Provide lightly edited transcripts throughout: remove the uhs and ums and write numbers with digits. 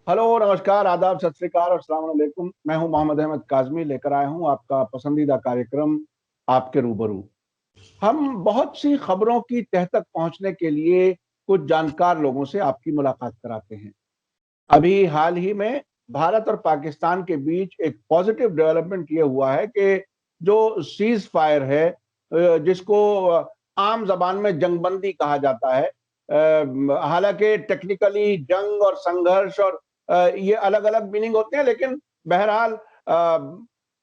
Hello, नमस्कार, आदाब, सत श्री अकाल और अस्सलाम वालेकुम। मैं हूं मोहम्मद अहमद काज़मी, लेकर आया हूं आपका पसंदीदा कार्यक्रम आपके रूबरू। हम बहुत सी खबरों की तह तक पहुंचने के लिए कुछ जानकार लोगों से आपकी मुलाकात कराते हैं। अभी हाल ही में भारत और पाकिस्तान के बीच एक पॉजिटिव डेवलपमेंट ये हुआ है कि जो सीज फायर है, जिसको आम जबान में जंगबंदी कहा जाता है। हालांकि टेक्निकली जंग और संघर्ष और ये अलग अलग मीनिंग होते हैं, लेकिन बहरहाल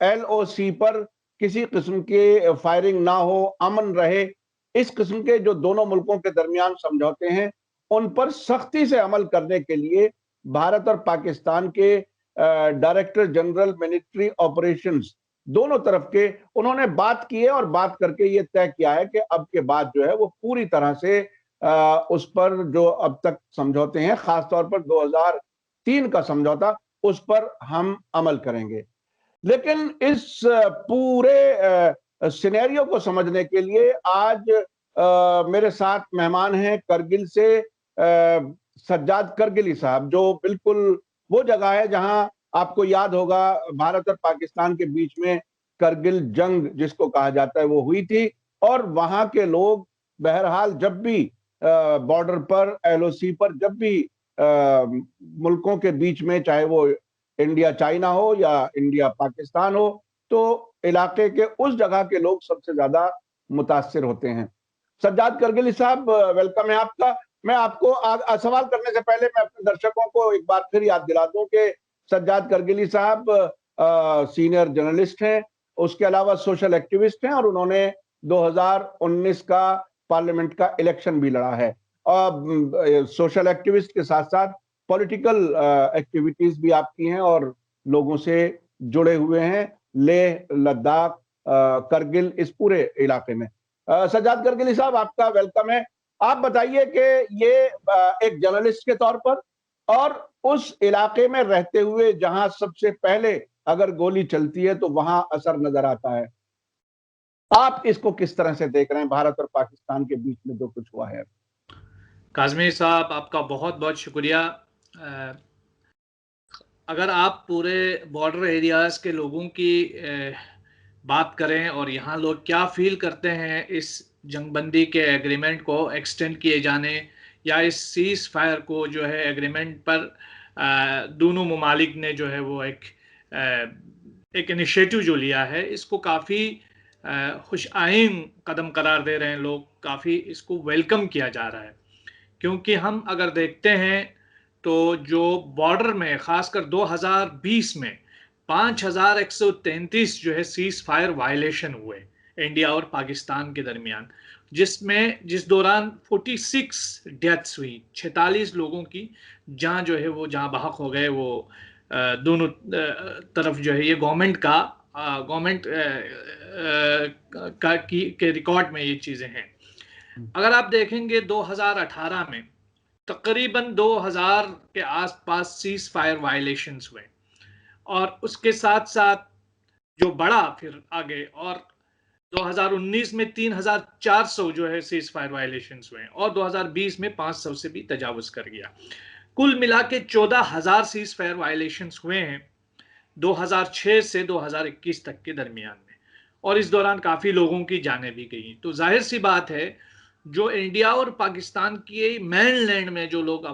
LOC पर किसी किस्म की फायरिंग ना हो, अमन रहे, इस किस्म के जो दोनों मुल्कों के दरमियान समझौते हैं उन पर सख्ती से अमल करने के लिए भारत और पाकिस्तान के डायरेक्टर जनरल मिलिट्री ऑपरेशंस दोनों तरफ के उन्होंने बात की है और बात करके ये तय किया है कि अब के बाद जो है वो पूरी तरह से उस पर जो अब तक समझौते हैं, खासतौर पर 2003 का समझौता, उस पर हम अमल करेंगे। लेकिन इस पूरे सिनेरियो को समझने के लिए आज मेरे साथ मेहमान हैं करगिल से सज्जाद करगिली साहब, जो बिल्कुल वो जगह है जहां आपको याद होगा भारत और पाकिस्तान के बीच में करगिल जंग जिसको कहा जाता है वो हुई थी। और वहां के लोग बहरहाल जब भी बॉर्डर पर, LOC पर, जब भी मुल्कों के बीच में, चाहे वो इंडिया चाइना हो या इंडिया पाकिस्तान हो, तो इलाके के उस जगह के लोग सबसे ज्यादा मुतासिर होते हैं। सज्जाद करगिली साहब, वेलकम है आपका। मैं आपको सवाल करने से पहले मैं अपने दर्शकों को एक बार फिर याद दिला दूं कि सज्जाद करगिली साहब सीनियर जर्नलिस्ट हैं, उसके अलावा सोशल एक्टिविस्ट हैं और उन्होंने 2019 का पार्लियामेंट का इलेक्शन भी लड़ा है। सोशल एक्टिविस्ट के साथ साथ पॉलिटिकल एक्टिविटीज भी आपकी हैं और लोगों से जुड़े हुए हैं, लेह, लद्दाख, करगिल, इस पूरे इलाके में। सज्जाद करगिली साहब, आपका वेलकम है। आप बताइए कि ये एक जर्नलिस्ट के तौर पर और उस इलाके में रहते हुए जहां सबसे पहले अगर गोली चलती है तो वहां असर नजर आता है, आप इसको किस तरह से देख रहे हैं, भारत और पाकिस्तान के बीच में जो कुछ हुआ है? काज़मी साहब, आपका बहुत बहुत शुक्रिया। अगर आप पूरे बॉर्डर एरियाज़ के लोगों की बात करें और यहाँ लोग क्या फील करते हैं इस जंगबंदी के एग्रीमेंट को एक्सटेंड किए जाने या इस सीज फायर को जो है एग्रीमेंट पर दोनों ममालिक ने जो है वो एक इनिशिएटिव जो लिया है, इसको काफ़ी खुश आइन कदम करार दे रहे हैं लोग। काफ़ी इसको वेलकम किया जा रहा है, क्योंकि हम अगर देखते हैं तो जो बॉर्डर में खासकर 2020 में 5133 जो है सीज फायर वायलेशन हुए इंडिया और पाकिस्तान के दरमियान, जिस दौरान 46 डेथ्स हुई, 46 लोगों की जान जो है वो जहां बहक हो गए। वो दोनों तरफ जो है ये गवर्नमेंट के रिकॉर्ड में ये चीज़ें हैं। अगर आप देखेंगे 2018 में तकरीबन 2000 के आसपास सीज फायर वायलेशंस हुए, और उसके साथ साथ जो बढ़ा फिर आगे, और 2019 में 3400 जो है सीज फायर वायलेशंस हुए, और 2020 में 500 से भी तजावुज कर गया। कुल मिला के 14,000 सीज फायर वायलेशंस हुए हैं 2006 से 2021 तक के दरमियान में, और इस दौरान काफ़ी लोगों की जानें भी गई। तो जाहिर सी बात है, जो इंडिया और पाकिस्तान की मेनलैंड में जो लोग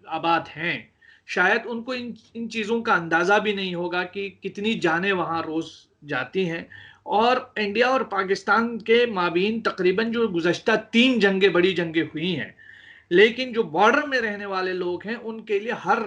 आबाद हैं, शायद उनको इन चीज़ों का अंदाज़ा भी नहीं होगा कि कितनी जानें वहाँ रोज़ जाती हैं। और इंडिया और पाकिस्तान के माबीन तकरीबन जो गुज़श्ता 3 जंगें, बड़ी जंगें हुई हैं, लेकिन जो बॉर्डर में रहने वाले लोग हैं उनके लिए हर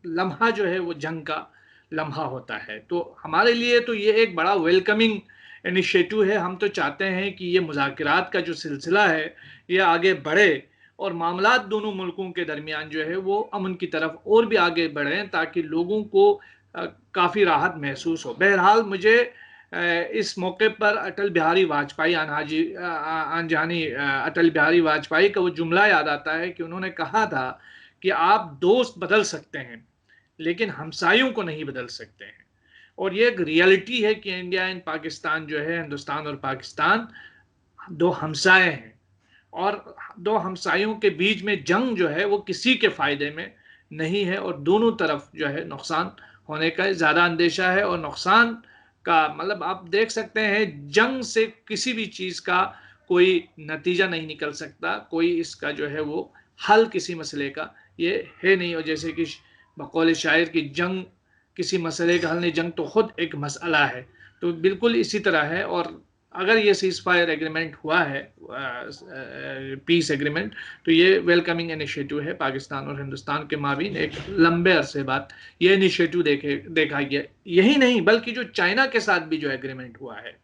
लम्हा जो है वो जंग का लम्हा होता है। तो हमारे लिए तो ये एक बड़ा वेलकमिंग इनिशिएटिव है। हम तो चाहते हैं कि ये मुज़ाकरात का जो सिलसिला है ये आगे बढ़े और मामलात दोनों मुल्कों के दरमियान जो है वो अमन की तरफ और भी आगे बढ़ें, ताकि लोगों को काफ़ी राहत महसूस हो। बहरहाल मुझे इस मौके पर अटल बिहारी वाजपेयी, अनजानी अटल बिहारी वाजपेयी का वो जुमला याद आता है कि उन्होंने कहा था कि आप दोस्त बदल सकते हैं लेकिन हमसायों को नहीं बदल सकते हैं। और ये एक रियलिटी है कि इंडिया एंड पाकिस्तान जो है, हिंदुस्तान और पाकिस्तान दो हमसाए हैं, और दो हमसायों के बीच में जंग जो है वो किसी के फायदे में नहीं है और दोनों तरफ जो है नुकसान होने का ज़्यादा अंदेशा है। और नुकसान का मतलब आप देख सकते हैं, जंग से किसी भी चीज़ का कोई नतीजा नहीं निकल सकता, कोई इसका जो है वो हल किसी मसले का ये है नहीं। और जैसे कि बकौल शायर की जंग किसी मसले का हल नहीं, जंग तो खुद एक मसला है। तो बिल्कुल इसी तरह है। और अगर ये सीज फायर एग्रीमेंट हुआ है, पीस एग्रीमेंट, तो ये वेलकमिंग इनिशिएटिव है पाकिस्तान और हिंदुस्तान के माबीन एक लंबे अरसे बाद ये इनिशिएटिव देखा गया। यही नहीं बल्कि जो चाइना के साथ भी जो एग्रीमेंट हुआ है,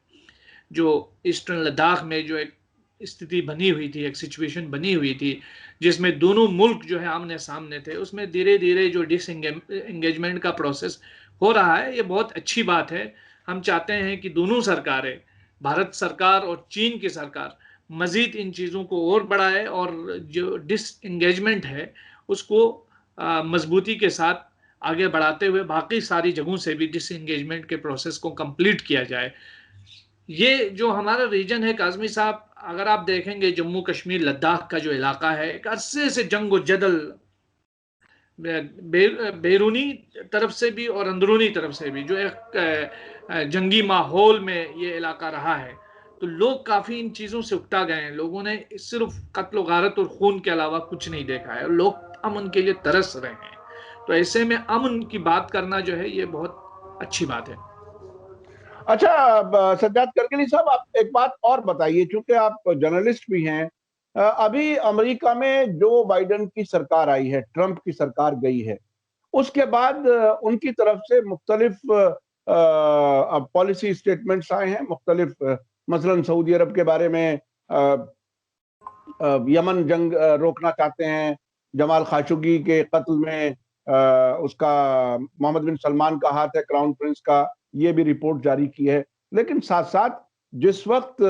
जो ईस्टर्न लद्दाख में जो एक स्थिति बनी हुई थी, एक सिचुएशन बनी हुई थी जिसमें दोनों मुल्क जो है आमने सामने थे, उसमें धीरे धीरे जो डिसएंगेजमेंट का प्रोसेस हो रहा है, ये बहुत अच्छी बात है। हम चाहते हैं कि दोनों सरकारें, भारत सरकार और चीन की सरकार, मजीद इन चीज़ों को और बढ़ाए और जो डिसएंगेजमेंट है उसको मजबूती के साथ आगे बढ़ाते हुए बाकी सारी जगहों से भी डिसएंगेजमेंट के प्रोसेस को कंप्लीट किया जाए। ये जो हमारा रीजन है काजमी साहब, अगर आप देखेंगे जम्मू कश्मीर लद्दाख का जो इलाका है, एक अरसे से जंग व जदल बैरूनी तरफ से भी और अंदरूनी तरफ से भी जो एक जंगी माहौल में ये इलाका रहा है, तो लोग काफ़ी इन चीज़ों से उकता गए हैं। लोगों ने सिर्फ कत्ल गारत और खून के अलावा कुछ नहीं देखा है और लोग अमन के लिए तरस रहे हैं। तो ऐसे में अमन की बात करना जो है ये बहुत अच्छी बात है। अच्छा सज्जाद करगली साहब, आप एक बात और बताइए, चूंकि आप जर्नलिस्ट भी हैं। अभी अमेरिका में जो बाइडेन की सरकार आई है, ट्रंप की सरकार गई है, उसके बाद उनकी तरफ से मुख्तलिफ पॉलिसी स्टेटमेंट्स आए हैं, मुख्तलिफ मसलन सऊदी अरब के बारे में, यमन जंग रोकना चाहते हैं, जमाल खाशोगी के कत्ल में उसका मोहम्मद बिन सलमान का हाथ है, क्राउन प्रिंस का, ये भी रिपोर्ट जारी की है। लेकिन साथ साथ जिस वक्त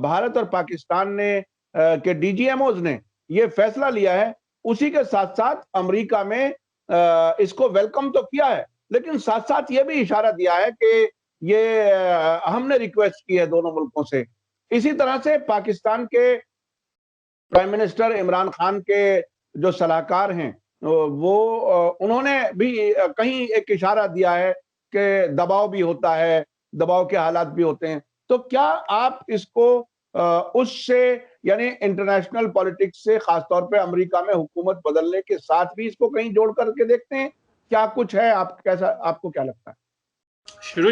भारत और पाकिस्तान ने के डीजीएमओज ने ये फैसला लिया है, उसी के साथ साथ अमेरिका में इसको वेलकम तो किया है, लेकिन साथ साथ ये भी इशारा दिया है कि ये हमने रिक्वेस्ट की है दोनों मुल्कों से। इसी तरह से पाकिस्तान के प्राइम मिनिस्टर इमरान खान के जो सलाहकार हैं, वो उन्होंने भी कहीं एक इशारा दिया है कि दबाव भी होता है, दबाव के हालात भी होते हैं। तो क्या आप इसको उससे, यानी इंटरनेशनल पॉलिटिक्स से, खासतौर पे अमेरिका में हुकूमत बदलने के साथ भी इसको कहीं जोड़ करके देखते हैं? क्या कुछ है? आप कैसा, आपको क्या लगता है?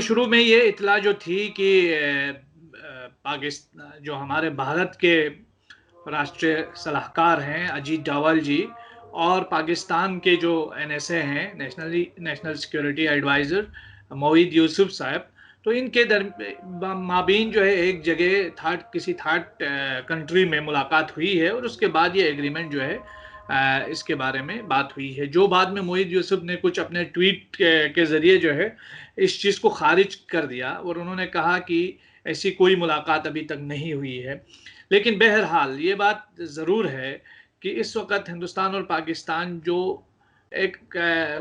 शुरू में ये इतला जो थी कि पाकिस्तान, जो हमारे भारत के राष्ट्रीय सलाहकार हैं अजीत डोवाल जी, और पाकिस्तान के जो एनएसए हैं, national security adviser Moeed Yusuf साहब, तो इनके माबीन जो है एक जगह किसी थर्ड कंट्री में मुलाकात हुई है और उसके बाद ये एग्रीमेंट जो है इसके बारे में बात हुई है। जो बाद में मोईद यूसुफ ने कुछ अपने ट्वीट के ज़रिए जो है इस चीज़ को खारिज कर दिया और उन्होंने कहा कि ऐसी कोई मुलाकात अभी तक नहीं हुई है। लेकिन बहरहाल ये बात ज़रूर है कि इस वक्त हिंदुस्तान और पाकिस्तान जो एक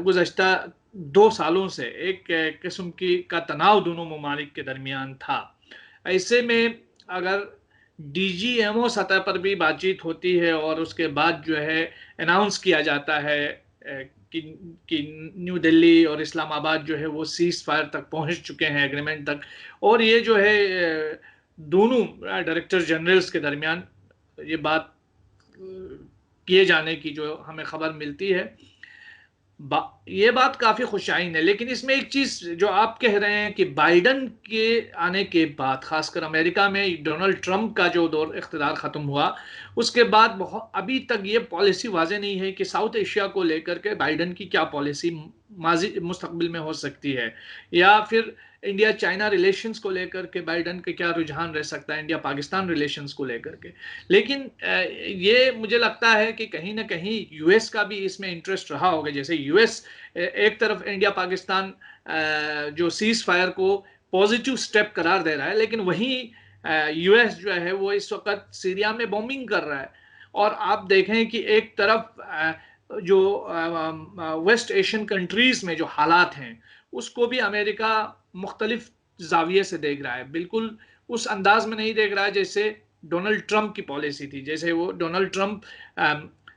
गुज़श्ता 2 सालों से एक किस्म का तनाव दोनों ममालिक के दरमियान था। ऐसे में अगर डीजीएमओ सतह पर भी बातचीत होती है और उसके बाद जो है अनाउंस किया जाता है कि न्यू दिल्ली और इस्लामाबाद जो है वो सीज फायर तक पहुंच चुके हैं, एग्रीमेंट तक, और ये जो है दोनों डायरेक्टर जनरल्स के दरमियान ये बात किए जाने की जो हमें खबर मिलती है, ये बात काफ़ी खुशाइन है। लेकिन इसमें एक चीज़ जो आप कह रहे हैं कि बाइडन के आने के बाद, खासकर अमेरिका में डोनाल्ड ट्रंप का जो दौर इख्तियार ख़त्म हुआ, उसके बाद अभी तक ये पॉलिसी वाज़ेह नहीं है कि साउथ एशिया को लेकर के बाइडन की क्या पॉलिसी मुस्तकबिल में हो सकती है, या फिर इंडिया चाइना रिलेशंस को लेकर के बाइडन के क्या रुझान रह सकता है, इंडिया पाकिस्तान रिलेशंस को लेकर के। लेकिन ये मुझे लगता है कि कहीं ना कहीं यूएस का भी इसमें इंटरेस्ट रहा होगा। जैसे यूएस एक तरफ इंडिया पाकिस्तान जो सीज फायर को पॉजिटिव स्टेप करार दे रहा है, लेकिन वहीं यूएस जो है वो इस वक्त सीरिया में बॉम्बिंग कर रहा है। और आप देखें कि एक तरफ जो वेस्ट एशियन कंट्रीज में जो हालात हैं उसको भी अमेरिका मुख्तलिफ जाविये से देख रहा है, बिल्कुल उस अंदाज में नहीं देख रहा है जैसे डोनाल्ड ट्रंप की पॉलिसी थी। जैसे वो डोनाल्ड ट्रंप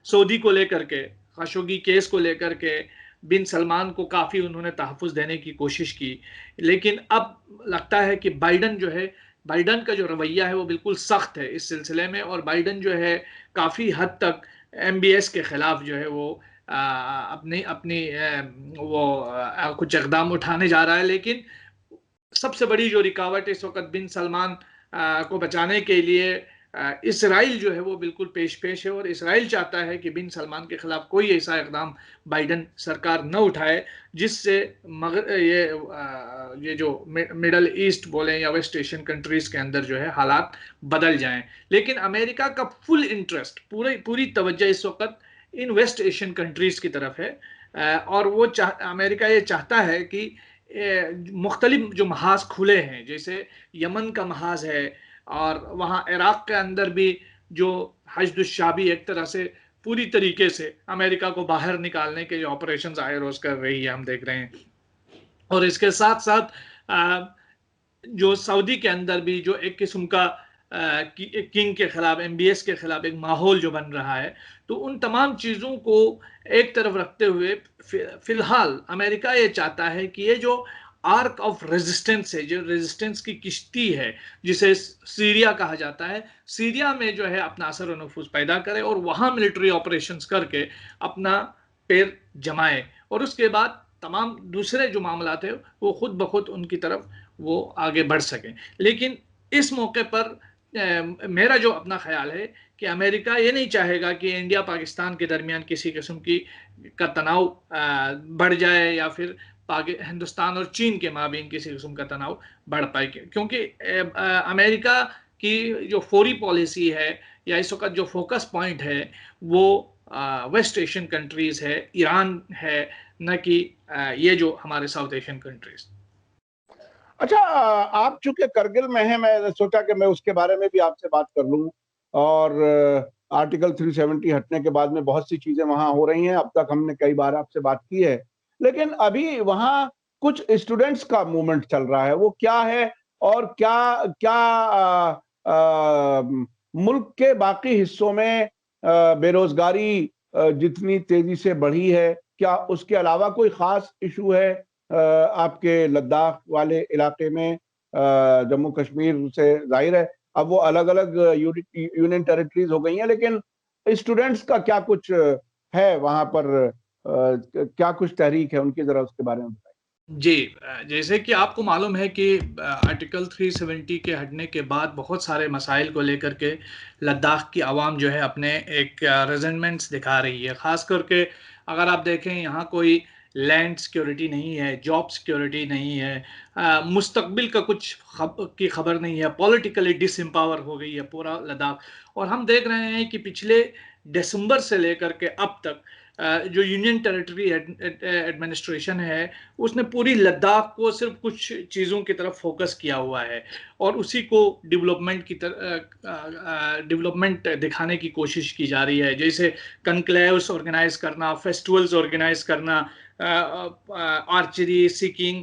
सऊदी को लेकर के खशोगी केस को लेकर के बिन सलमान को काफ़ी उन्होंने तहफ़्फ़ुज़ देने की कोशिश की, लेकिन अब लगता है कि बाइडन का जो रवैया है वो बिल्कुल सख्त है इस सिलसिले में, और बाइडन जो है काफ़ी हद तक MBS के ख़िलाफ़ जो है वो अपनी अपनी कुछ इक़दाम उठाने जा रहा है। लेकिन सबसे बड़ी जो रुकावट इस वक्त बिन सलमान को बचाने के लिए इसराइल जो है वो बिल्कुल पेश है, और इसराइल चाहता है कि बिन सलमान के खिलाफ कोई ऐसा इकदाम बाइडन सरकार न उठाए जिससे ये जो मिडल ईस्ट बोले या वेस्ट एशियन कंट्रीज के अंदर जो है हालात बदल जाएं। लेकिन अमेरिका का फुल इंटरेस्ट, पूरी तवज्जो इस वक्त इन वेस्ट एशियन कंट्रीज की तरफ है, और वो अमेरिका ये चाहता है कि मुख्तलिफ जो महाज खुले हैं, जैसे यमन का महाज है, और वहाँ इराक़ के अंदर भी जो हशदुश्शाबी एक तरह से पूरी तरीके से अमेरिका को बाहर निकालने के जो ऑपरेशंस आयरोज कर रही है, हम देख रहे हैं। और इसके साथ साथ जो सऊदी के अंदर भी जो एक किस्म का किंग के खिलाफ, MBS के खिलाफ एक माहौल जो बन रहा है, तो उन तमाम चीज़ों को एक तरफ रखते हुए फिलहाल अमेरिका ये चाहता है कि ये जो आर्क ऑफ रेजिस्टेंस है, जो रेजिस्टेंस की किश्ती है जिसे सीरिया कहा जाता है, सीरिया में जो है अपना असर और नफूज पैदा करे और वहाँ मिलिट्री ऑपरेशंस करके अपना पैर जमाए, और उसके बाद तमाम दूसरे जो मामला थे वो खुद ब खुद उनकी तरफ वो आगे बढ़ सकें। लेकिन इस मौके पर मेरा जो अपना ख्याल है कि अमेरिका ये नहीं चाहेगा कि इंडिया पाकिस्तान के दरमियान किसी किस्म का तनाव बढ़ जाए, या फिर हिंदुस्तान और चीन के माबीन किसी किस्म का तनाव बढ़ पाए, क्योंकि अमेरिका की जो फौरी पॉलिसी है या इस वक्त जो फोकस पॉइंट है वो वेस्ट एशियन कंट्रीज है, ईरान है, न कि ये जो हमारे साउथ एशियन कंट्रीज। अच्छा, आप चूंकि करगिल में हैं, मैं सोचा कि मैं उसके बारे में भी आपसे बात कर लूं। और आर्टिकल 370 हटने के बाद में बहुत सी चीजें वहां हो रही हैं। अब तक हमने कई बार आपसे बात की है, लेकिन अभी वहां कुछ स्टूडेंट्स का मूवमेंट चल रहा है, वो क्या है और क्या क्या मुल्क के बाकी हिस्सों में बेरोजगारी जितनी तेजी से बढ़ी है, क्या उसके अलावा कोई खास इशू है आपके लद्दाख वाले इलाके में? जम्मू कश्मीर से जाहिर है अब वो अलग अलग यूनियन टेरिटरीज हो गई हैं, लेकिन स्टूडेंट्स का क्या कुछ है वहां पर? क्या कुछ तहरीक है उनकी, जरा उसके बारे में बताइए। जी, जैसे कि आपको मालूम है कि आर्टिकल 370 के हटने के बाद बहुत सारे मसाइल को लेकर के लद्दाख की आवाम जो है अपने एक रेजेंटमेंट्स दिखा रही है। ख़ास करके अगर आप देखें, यहाँ कोई लैंड सिक्योरिटी नहीं है, जॉब सिक्योरिटी नहीं है, मुस्तकबिल का कुछ की खबर नहीं है, पॉलिटिकली डिसएम्पावर हो गई है पूरा लद्दाख। और हम देख रहे हैं कि पिछले दिसंबर से लेकर के अब तक जो यूनियन टेरिटरी एडमिनिस्ट्रेशन है उसने पूरी लद्दाख को सिर्फ कुछ चीज़ों की तरफ फोकस किया हुआ है, और उसी को डेवलपमेंट दिखाने की कोशिश की जा रही है, जैसे कनक्लेव्स ऑर्गेनाइज करना, फेस्टिवल्स ऑर्गेनाइज करना, आर्चरी, सीकिंग।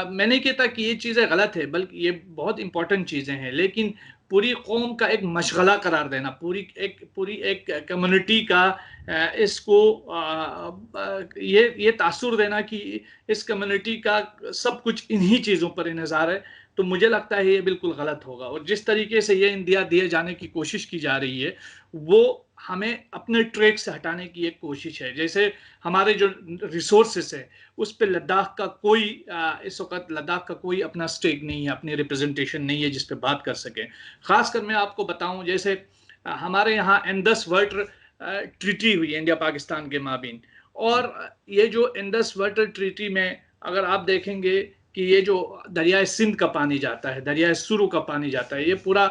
मैं नहीं कहता कि ये चीज़ें गलत है, बल्कि ये बहुत इंपॉर्टेंट चीज़ें हैं, लेकिन पूरी कौम का एक मशगला करार देना, पूरी एक कम्युनिटी का इसको ये तासुर देना कि इस कम्युनिटी का सब कुछ इन्हीं चीज़ों पर इन्हिसार है, तो मुझे लगता है ये बिल्कुल गलत होगा। और जिस तरीके से ये इंडिया दिए जाने की कोशिश की जा रही है वो हमें अपने ट्रैक से हटाने की एक कोशिश है। जैसे हमारे जो रिसोर्सेस है उस पर लद्दाख का कोई इस वक्त लद्दाख का कोई अपना स्टेक नहीं है, अपनी रिप्रेजेंटेशन नहीं है जिस पे बात कर सके। खासकर मैं आपको बताऊं, जैसे हमारे यहाँ इंडस वाटर ट्रीटी हुई इंडिया पाकिस्तान के माबीन, और ये जो इंडस वाटर ट्रीटी में अगर आप देखेंगे कि ये जो दरियाए सिंध का पानी जाता है, दरियाए सुरु का पानी जाता है, ये पूरा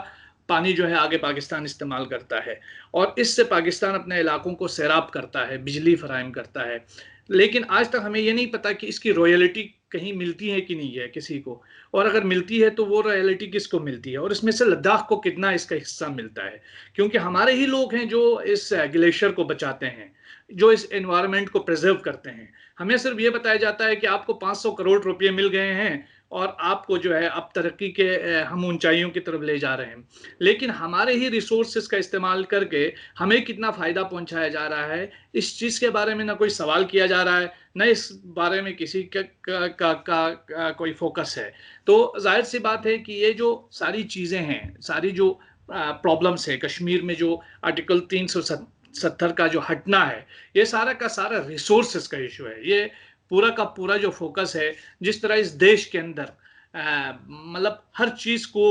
पानी जो है आगे पाकिस्तान इस्तेमाल करता है, और इससे पाकिस्तान अपने इलाकों को सैराब करता है, बिजली फराहम करता है। लेकिन आज तक हमें ये नहीं पता कि इसकी रॉयल्टी कहीं मिलती है कि नहीं है किसी को, और अगर मिलती है तो वो रॉयल्टी किसको मिलती है, और इसमें से लद्दाख को कितना इसका हिस्सा मिलता है, क्योंकि हमारे ही लोग हैं जो इस ग्लेशियर को बचाते हैं, जो इस एनवायरनमेंट को प्रिजर्व करते हैं। हमें सिर्फ ये बताया जाता है कि आपको 500 करोड़ रुपये मिल गए हैं और आपको जो है अब तरक्की के हम ऊंचाइयों की तरफ ले जा रहे हैं, लेकिन हमारे ही रिसोर्सेज का इस्तेमाल करके हमें कितना फायदा पहुंचाया जा रहा है, इस चीज के बारे में ना कोई सवाल किया जा रहा है, न इस बारे में किसी का कोई फोकस है। तो जाहिर सी बात है कि ये जो सारी चीजें हैं, सारी जो प्रॉब्लम्स है कश्मीर में, जो आर्टिकल 370 का जो हटना है, ये सारा का सारा रिसोर्सेस का इशू है। ये पूरा का पूरा जो फोकस है, जिस तरह इस देश के अंदर मतलब हर चीज को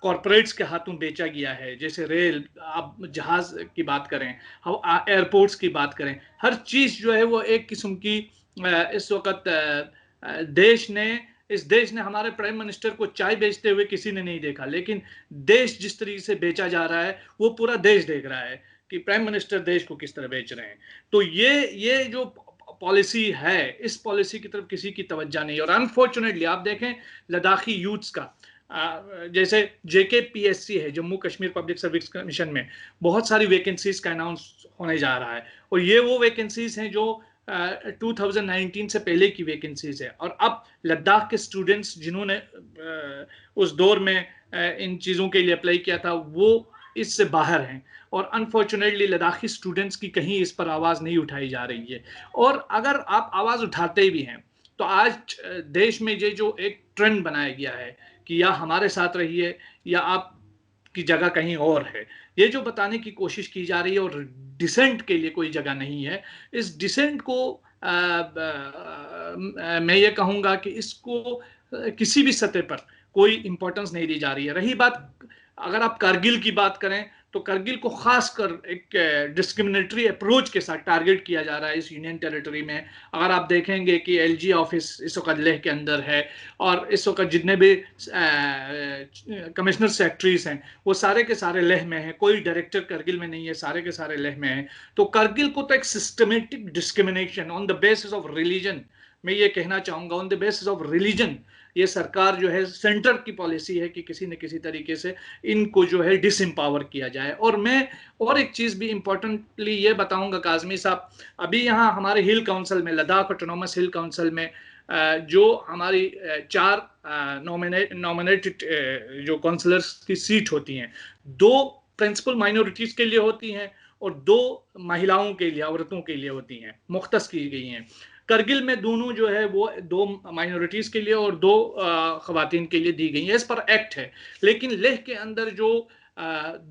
कॉरपोरेट्स के हाथों बेचा गया है, जैसे रेल, आप जहाज की बात करें, एयरपोर्ट्स की बात करें, हर चीज जो है वो एक किस्म की इस वक्त इस देश ने हमारे प्राइम मिनिस्टर को चाय बेचते हुए किसी ने नहीं देखा, लेकिन देश जिस तरीके से बेचा जा रहा है वो पूरा देश देख रहा है कि प्राइम मिनिस्टर देश को किस तरह बेच रहे हैं। तो ये जो पॉलिसी है, इस पॉलिसी की तरफ किसी की तवज्जो नहीं। और अनफॉर्चुनेटली आप देखें लद्दाखी यूथ्स का, जैसे JKPSC है, Jammu Kashmir public service commission में बहुत सारी वैकेंसीज का अनाउंस होने जा रहा है, और ये वो वैकेंसीज हैं जो 2019 से पहले की वैकेंसीज है। और अब लद्दाख के स्टूडेंट्स जिन्होंने उस दौर में इन चीज़ों के लिए अप्लाई किया था, वो इससे बाहर हैं, और अनफॉर्चुनेटली लद्दाखी स्टूडेंट्स की कहीं इस पर आवाज़ नहीं उठाई जा रही है। और अगर आप आवाज़ उठाते भी हैं तो आज देश में ये जो एक ट्रेंड बनाया गया है कि या हमारे साथ रहिए या आप की जगह कहीं और है, ये जो बताने की कोशिश की जा रही है, और डिसेंट के लिए कोई जगह नहीं है, इस डिसेंट को मैं ये कहूँगा कि इसको किसी भी सतह पर कोई इंपॉर्टेंस नहीं दी जा रही है। रही बात, अगर आप कारगिल की बात करें तो कारगिल को खासकर एक डिस्क्रिमिनेटरी अप्रोच के साथ टारगेट किया जा रहा है इस यूनियन टेरिटरी में। अगर आप देखेंगे कि LG ऑफिस इस वक्त लेह के अंदर है, और इस वक्त जितने भी कमिश्नर सेक्रेटरीज हैं वो सारे के सारे लेह में हैं, कोई डायरेक्टर कारगिल में नहीं है, सारे के सारे लेह में हैं। तो कारगिल को तो एक systematic discrimination on the basis of religion, मैं ये कहना चाहूंगा, on the basis of religion, ये सरकार जो है सेंटर की पॉलिसी है कि किसी न किसी तरीके से इनको जो है डिसएम्पावर किया जाए। और मैं और एक चीज भी इंपॉर्टेंटली ये बताऊंगा काजमी साहब, अभी यहाँ हमारे हिल काउंसिल में, लद्दाख ऑटोनॉमस हिल काउंसिल में जो हमारी 4 नॉमिनेटेड जो काउंसलर्स की सीट होती हैं, 2 प्रिंसिपल माइनॉरिटीज के लिए होती हैं और 2 महिलाओं के लिए, औरतों के लिए होती हैं, मुख्तस की गई हैं। करगिल में दोनों जो है वो 2 माइनॉरिटीज के लिए और 2 खवातीन के लिए दी गई है, इस पर एक्ट है। लेकिन लेह के अंदर जो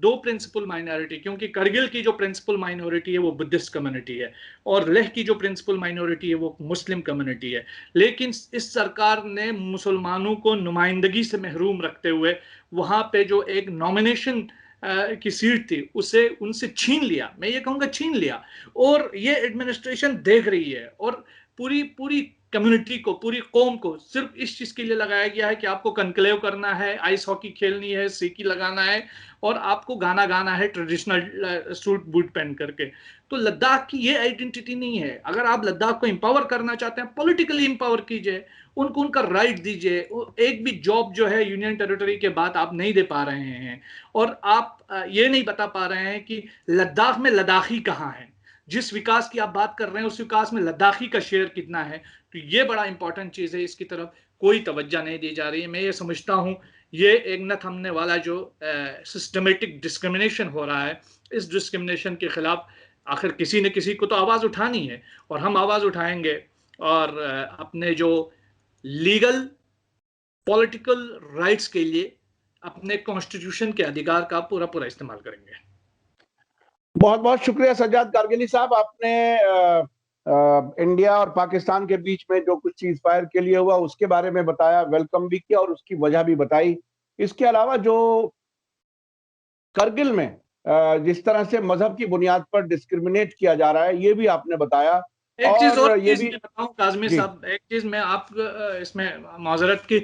2 प्रिंसिपल माइनॉरिटी, क्योंकि करगिल की जो प्रिंसिपल माइनॉरिटी है वो बुद्धिस्ट कम्युनिटी है और लेह की जो प्रिंसिपल माइनॉरिटी है वो मुस्लिम कम्युनिटी है, लेकिन इस सरकार ने मुसलमानों को नुमाइंदगी से महरूम रखते हुए वहां पे जो एक नॉमिनेशन की सीट थी उसे उनसे छीन लिया, मैं ये कहूंगा छीन लिया। और ये एडमिनिस्ट्रेशन देख रही है, और पूरी पूरी कम्युनिटी को, पूरी कौम को सिर्फ इस चीज के लिए लगाया गया है कि आपको कनक्लेव करना है, आइस हॉकी खेलनी है, सीकी लगाना है, और आपको गाना गाना है ट्रेडिशनल सूट बूट पहन करके। तो लद्दाख की ये आइडेंटिटी नहीं है। अगर आप लद्दाख को एम्पावर करना चाहते हैं, पॉलिटिकली एम्पावर कीजिए, उनको उनका राइट दीजिए। एक भी जॉब जो है यूनियन टेरिटरी के बाद आप नहीं दे पा रहे हैं, और आप ये नहीं बता पा रहे हैं कि लद्दाख में लद्दाखी कहाँ है। जिस विकास की आप बात कर रहे हैं उस विकास में लद्दाखी का शेयर कितना है। तो ये बड़ा इंपॉर्टेंट चीज है, इसकी तरफ कोई तवज्जो नहीं दी जा रही है। मैं ये समझता हूं ये एक न थमने वाला जो सिस्टमेटिक डिस्क्रिमिनेशन हो रहा है, इस डिस्क्रिमिनेशन के खिलाफ आखिर किसी न किसी को तो आवाज उठानी है, और हम आवाज उठाएंगे और अपने जो लीगल पॉलिटिकल राइट्स के लिए अपने कॉन्स्टिट्यूशन के अधिकार का पूरा पूरा इस्तेमाल करेंगे। बहुत बहुत शुक्रिया सज्जाद कारगिली साहब, आपने इंडिया और पाकिस्तान के बीच में जो कुछ चीज फायर के लिए हुआ उसके बारे में बताया, वेलकम भी किया और उसकी वजह भी बताई। इसके अलावा जो करगिल में जिस तरह से मजहब की बुनियाद पर डिस्क्रिमिनेट किया जा रहा है ये भी आपने बताया। एक चीज और ये भी बताऊं काजमी साहब, एक चीज मैं आप इसमें माजरत की,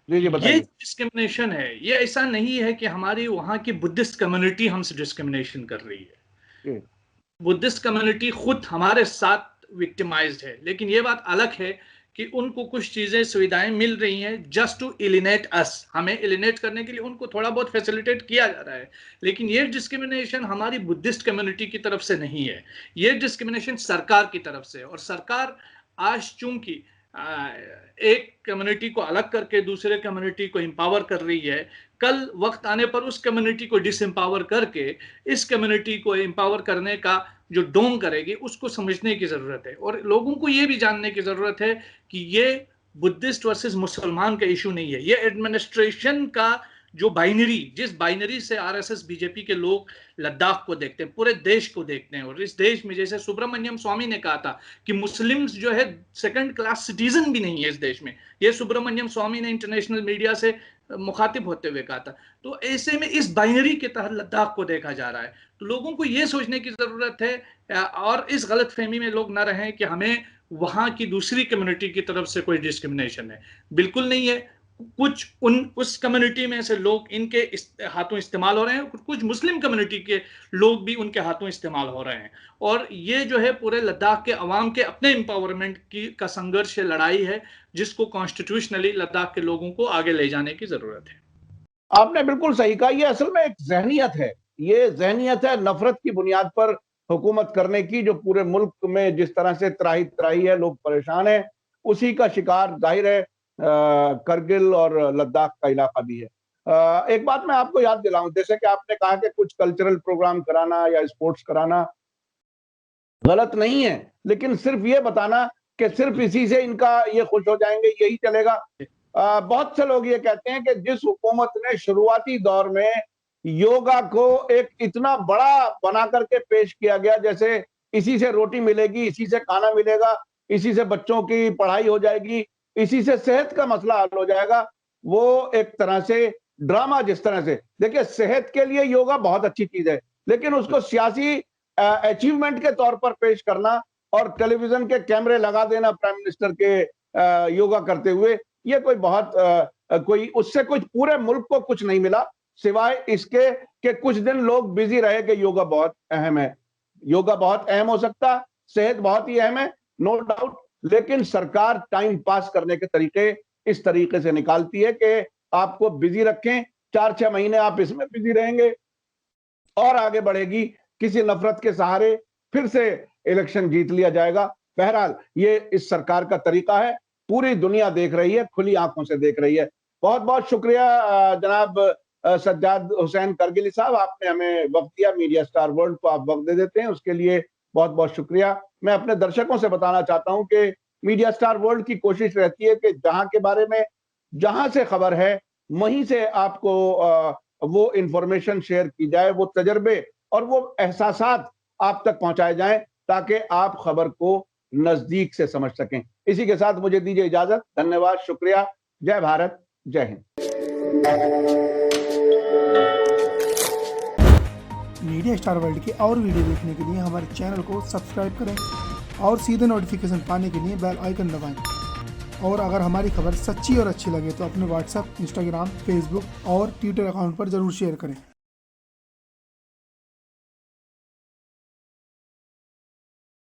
ये डिस्क्रिमिनेशन है, ये ऐसा नहीं है कि हमारी वहां की बुद्धिस्ट कम्युनिटी हमसे डिस्क्रिमिनेशन कर रही है। बुद्धिस्ट कम्युनिटी खुद हमारे साथ विक्टिमाइज्ड है, लेकिन ये बात अलग है कि उनको कुछ चीजें सुविधाएं मिल रही हैं जस्ट टू एलिनेट अस, हमें एलिनेट करने के लिए उनको थोड़ा बहुत फैसिलिटेट किया जा रहा है। लेकिन ये डिस्क्रिमिनेशन हमारी बुद्धिस्ट कम्युनिटी की तरफ से नहीं है, ये डिस्क्रिमिनेशन सरकार की तरफ से। और सरकार आज चूंकि एक कम्युनिटी को अलग करके दूसरे कम्युनिटी को एम्पावर कर रही है, कल वक्त आने पर उस कम्युनिटी को डिसएम्पावर करके इस कम्युनिटी को एम्पावर करने का जो डोंग करेगी, उसको समझने की जरूरत है। और लोगों को ये भी जानने की जरूरत है कि ये बुद्धिस्ट वर्सेस मुसलमान का इशू नहीं है, ये एडमिनिस्ट्रेशन का जो बाइनरी, जिस बाइनरी से आरएसएस बीजेपी के लोग लद्दाख को देखते हैं, पूरे देश को देखते हैं। और इस देश में, जैसे सुब्रमण्यम स्वामी ने कहा था कि मुस्लिम्स जो है सेकंड क्लास सिटीजन भी नहीं है इस देश में, ये सुब्रमण्यम स्वामी ने इंटरनेशनल मीडिया से मुखातिब होते हुए कहा था। तो ऐसे में इस बाइनरी के तहत लद्दाख को देखा जा रहा है। तो लोगों को यह सोचने की जरूरत है और इस गलत फहमी में लोग ना रहें कि हमें वहां की दूसरी कम्युनिटी की तरफ से कोई डिस्क्रिमिनेशन है, बिल्कुल नहीं है। कुछ उस कम्युनिटी में से लोग इनके हाथों इस्तेमाल हो रहे हैं, कुछ मुस्लिम कम्युनिटी के लोग भी उनके हाथों इस्तेमाल हो रहे हैं। और ये जो है पूरे लद्दाख के अवाम के अपने एम्पावरमेंट का संघर्ष है, लड़ाई है, जिसको कॉन्स्टिट्यूशनली लद्दाख के लोगों को आगे ले जाने की जरूरत है। आपने बिल्कुल सही कहा, ये असल में एक जहनियत है, ये जहनियत है नफरत की बुनियाद पर हुकूमत करने की, जो पूरे मुल्क में जिस तरह से त्राही त्राही है, लोग परेशान हैं, उसी का शिकार जाहिर है करगिल और लद्दाख का इलाका भी है। एक बात मैं आपको याद दिलाऊं, जैसे कि आपने कहा कि कुछ कल्चरल प्रोग्राम कराना या स्पोर्ट्स कराना गलत नहीं है, लेकिन सिर्फ ये बताना कि सिर्फ इसी से इनका ये खुश हो जाएंगे, यही चलेगा। बहुत से लोग ये कहते हैं कि जिस हुकूमत ने शुरुआती दौर में योगा को एक इतना बड़ा बना करके पेश किया गया, जैसे इसी से रोटी मिलेगी, इसी से खाना मिलेगा, इसी से बच्चों की पढ़ाई हो जाएगी, इसी से सेहत का मसला हल हो जाएगा, वो एक तरह से ड्रामा, जिस तरह से देखिए सेहत के लिए योगा बहुत अच्छी चीज है, लेकिन उसको सियासी अचीवमेंट के तौर पर पेश करना और टेलीविजन के कैमरे लगा देना प्राइम मिनिस्टर के योगा करते हुए, ये कोई बहुत कोई उससे कुछ पूरे मुल्क को कुछ नहीं मिला, सिवाय इसके कि कुछ दिन लोग बिजी रहे कि योगा बहुत अहम है। योगा बहुत अहम हो सकता, सेहत बहुत ही अहम है, नो डाउट, लेकिन सरकार टाइम पास करने के तरीके इस तरीके से निकालती है कि आपको बिजी रखें, 4-6 महीने आप इसमें बिजी रहेंगे और आगे बढ़ेगी, किसी नफरत के सहारे फिर से इलेक्शन जीत लिया जाएगा। बहरहाल ये इस सरकार का तरीका है, पूरी दुनिया देख रही है, खुली आंखों से देख रही है। बहुत बहुत शुक्रिया जनाब सज्जाद हुसैन करगिली साहब, आपने हमें वक्त दिया, मीडिया स्टार वर्ल्ड को आप वक्त दे देते हैं, उसके लिए बहुत बहुत शुक्रिया। मैं अपने दर्शकों से बताना चाहता हूं कि मीडिया स्टार वर्ल्ड की कोशिश रहती है कि जहां के बारे में जहां से खबर है वहीं से आपको वो इंफॉर्मेशन शेयर की जाए, वो तजर्बे और वो एहसासात आप तक पहुंचाए जाएं, ताकि आप खबर को नजदीक से समझ सकें। इसी के साथ मुझे दीजिए इजाजत, धन्यवाद, शुक्रिया, जय भारत, जय हिंद। मीडिया स्टार वर्ल्ड की और वीडियो देखने के लिए हमारे चैनल को सब्सक्राइब करें और सीधे नोटिफिकेशन पाने के लिए बेल आइकन दबाएं। और अगर हमारी खबर सच्ची और अच्छी लगे तो अपने व्हाट्सएप, इंस्टाग्राम, फेसबुक और ट्विटर अकाउंट पर जरूर शेयर करें।